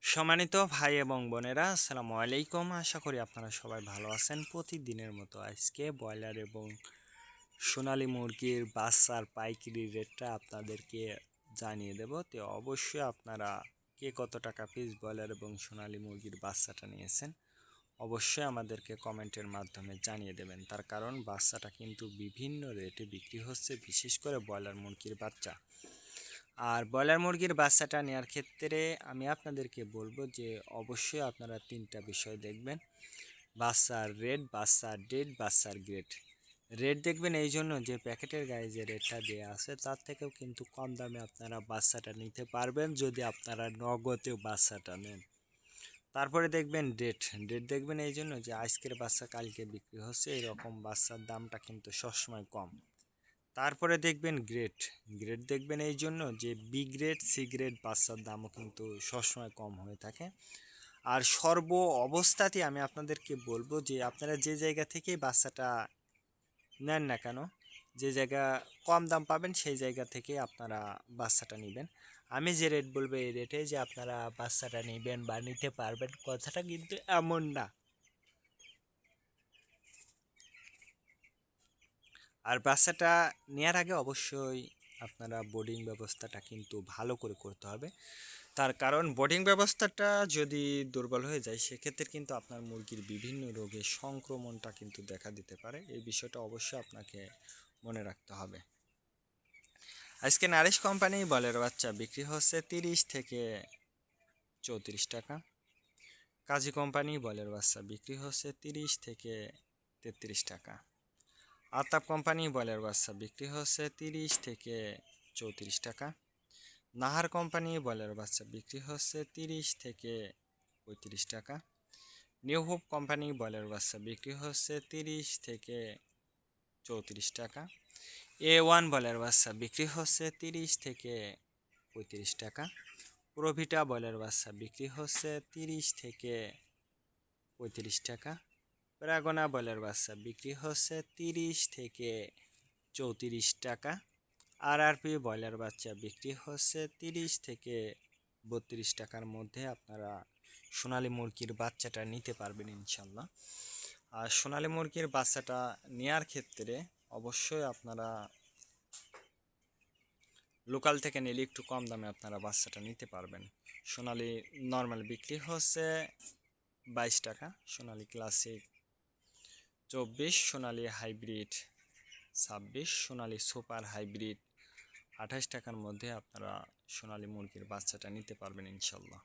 সম্মানিত ভাই এবং বোনেরা, আসসালামু আলাইকুম। আশা করি আপনারা সবাই ভালো আছেন। প্রতিদিনের মতো আজকে ব্রয়লার এবং সোনালী মুরগির বাচ্চার পাইকারি রেটটা আপনাদেরকে জানিয়ে দেব। তো অবশ্যই আপনারা কে কত টাকা পিস ব্রয়লার এবং সোনালী মুরগির বাচ্চাটা নিয়েছেন অবশ্যই আমাদেরকে কমেন্টের মাধ্যমে জানিয়ে দেবেন। তার কারণ বাচ্চাটা কিন্তু বিভিন্ন রেটে বিক্রি হচ্ছে, বিশেষ করে ব্রয়লার মুরগির বাচ্চা। আর ব্রয়লার মুরগির বাচ্চাটা নেওয়ার ক্ষেত্রে আমি আপনাদেরকে বলবো যে অবশ্যই আপনারা তিনটা বিষয় দেখবেন: বাচ্চার রেট, বাচ্চার ডেট, বাচ্চার গ্রেড। রেট দেখবেন এই জন্য যে প্যাকেটের গায়ে যে রেটটা দেওয়া আছে তার থেকেও কিন্তু কম দামে আপনারা বাচ্চাটা নিতে পারবেন যদি আপনারা নগদে বাচ্চাটা নেন। তারপরে দেখবেন ডেট। ডেট দেখবেন এই জন্য যে আজকের বাচ্চা কালকে বিক্রি হচ্ছে, এরকম বাচ্চার দামটা কিন্তু সবসময় কম। তারপরে দেখবেন গ্রেড। গ্রেড দেখবেন এই জন্য যে বি গ্রেড, সি গ্রেড বাচ্চার দামও কিন্তু সবসময় কম হয়ে থাকে। আর সর্ব অবস্থাতেই আমি আপনাদেরকে বলবো যে আপনারা যে জায়গা থেকেই বাচ্চাটা নেন না কেন, যে জায়গা কম দাম পাবেন সেই জায়গা থেকে আপনারা বাচ্চাটা নেবেন। আমি যে রেট বলবো এই রেটে যে আপনারা বাচ্চাটা নেবেন বা নিতে পারবেন, কথাটা কিন্তু এমন না। আর বাচ্চাটা নেওয়ার আগে অবশ্যই আপনারা বোর্ডিং ব্যবস্থাটা কিন্তু ভালো করে করতে হবে। তার কারণ বোর্ডিং ব্যবস্থাটা যদি দুর্বল হয়ে যায় সেক্ষেত্রে কিন্তু আপনার মুরগির বিভিন্ন রোগের সংক্রমণটা কিন্তু দেখা দিতে পারে। এই বিষয়টা অবশ্যই আপনাকে মনে রাখতে হবে। আজকে নারিশ কোম্পানি বলের বাচ্চা বিক্রি হচ্ছে 30 থেকে 34 টাকা। কাজী কোম্পানি বলের বাচ্চা বিক্রি হচ্ছে 30 থেকে 33 টাকা। আতাপ কোম্পানি বয়লার বাচ্চা বিক্রি হচ্ছে 30 থেকে 34 টাকা। নাহার কোম্পানি বয়লার বাচ্চা বিক্রি হচ্ছে 30 থেকে 35 টাকা। নিউ হোপ কোম্পানি বয়লার বাচ্চা বিক্রি হচ্ছে 30 থেকে 34 টাকা। A1 বয়লার বাচ্চা বিক্রি হচ্ছে 30 থেকে 35 টাকা। প্রভিটা বয়লার বাচ্চা বিক্রি হচ্ছে 30 থেকে 35 টাকা। প্রাগনা বয়লার বাচ্চা বিক্রি হচ্ছে 30 থেকে 34 টাকা। আরআরপি ব্রয়লার বাচ্চা বিক্রি হচ্ছে 30 থেকে 32 টাকার মধ্যে আপনারা সোনালী মুরগির বাচ্চাটা নিতে পারবেন ইনশাল্লাহ। আর সোনালী মুরগির বাচ্চাটা নেওয়ার ক্ষেত্রে অবশ্যই আপনারা লোকাল থেকে নিলে একটু কম দামে আপনারা বাচ্চাটা নিতে পারবেন। সোনালী নর্মাল বিক্রি হচ্ছে 22 টাকা, সোনালী ক্লাসিক 24, সোনালী হাইব্রিড 26, সোনালী সুপার হাইব্রিড 28 টাকার মধ্যে আপনারা সোনালী মুরগির বাচ্চাটা নিতে পারবেন ইনশাল্লাহ।